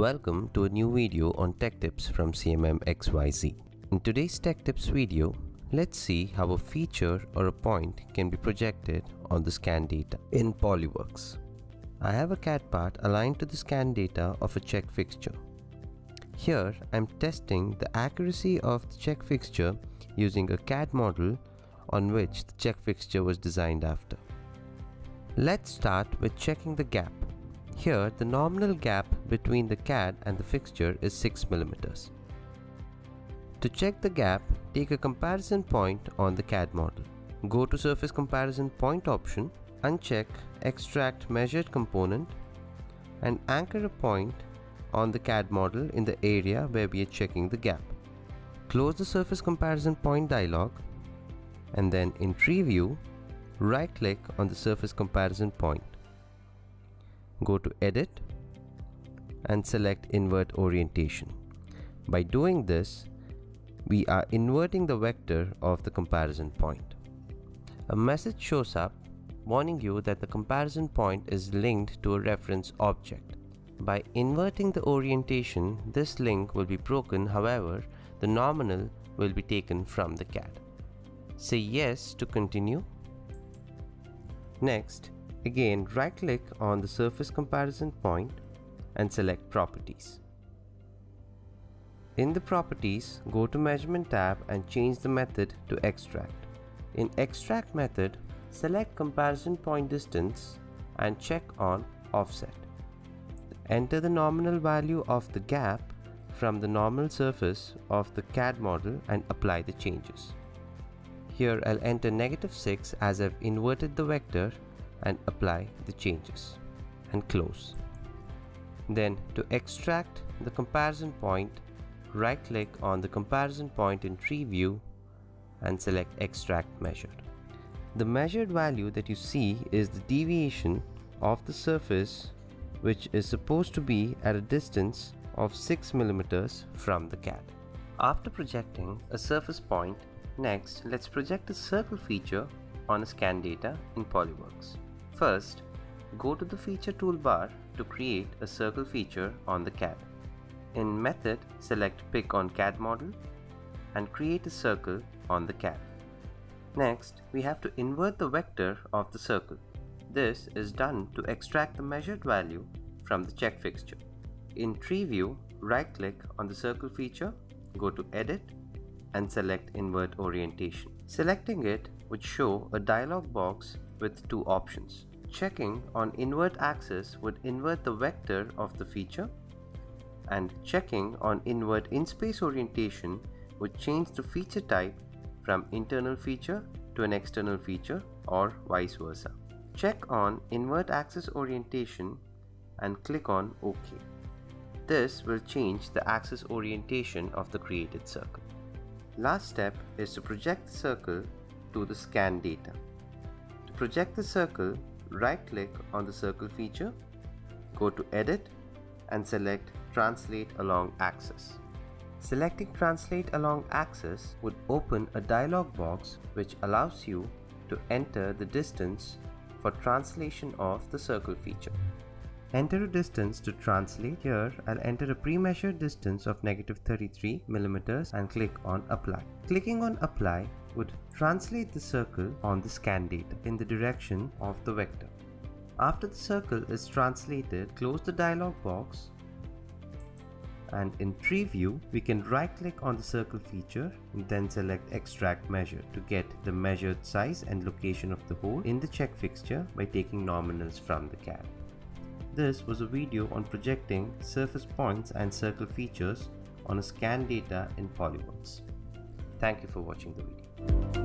Welcome to a new video on tech tips from CMMXYZ. In today's tech tips video, let's see how a feature or a point can be projected on the scan data in Polyworks. I have a CAD part aligned to the scan data of a check fixture. Here, I'm testing the accuracy of the check fixture using a CAD model on which the check fixture was designed after. Let's start with checking the gap. Here, the nominal gap between the CAD and the fixture is 6 mm. To check the gap, take a comparison point on the CAD model. Go to Surface Comparison Point option, uncheck Extract Measured Component, and anchor a point on the CAD model in the area where we are checking the gap. Close the Surface Comparison Point dialog, and then in Tree View, right-click on the Surface Comparison Point. Go to Edit and select Invert Orientation. By doing this, we are inverting the vector of the comparison point. A message shows up warning you that the comparison point is linked to a reference object. By inverting the orientation, this link will be broken, however, the nominal will be taken from the CAD. Say yes to continue. Next, again right-click on the surface comparison point and select Properties. In the Properties, go to Measurement tab and change the method to Extract. In Extract method, select Comparison Point Distance and check on Offset. Enter the nominal value of the gap from the normal surface of the CAD model and apply the changes. Here I'll enter -6 as I've inverted the vector and apply the changes and close. Then to extract the comparison point, right-click on the comparison point in Tree View and select Extract Measured. The measured value that you see is the deviation of the surface, which is supposed to be at a distance of 6 mm from the CAD. After projecting a surface point, next let's project a circle feature on a scan data in Polyworks. First, go to the Feature toolbar to create a circle feature on the CAD. In Method, select Pick on CAD Model and create a circle on the CAD. Next, we have to invert the vector of the circle. This is done to extract the measured value from the check fixture. In Tree View, right-click on the circle feature, go to Edit and select Invert Orientation. Selecting it would show a dialog box with two options. Checking on Invert Axis would invert the vector of the feature, and checking on Invert In-Space Orientation would change the feature type from internal feature to an external feature or vice versa. Check on Invert Axis Orientation and click on OK. This will change the axis orientation of the created circle. Last step is to project the circle to the scan data. To project the circle, right-click on the circle feature, go to Edit and select Translate Along Axis. Selecting Translate Along Axis would open a dialog box which allows you to enter the distance for translation of the circle feature. Enter a distance to translate. Here, I'll enter a pre-measured distance of -33 mm and click on Apply. Clicking on Apply would translate the circle on the scan data in the direction of the vector. After the circle is translated, close the dialog box, and in Tree View, we can right-click on the circle feature and then select Extract Measure to get the measured size and location of the hole in the check fixture by taking nominals from the CAD. This was a video on projecting surface points and circle features on a scan data in Polyworks. Thank you for watching the video.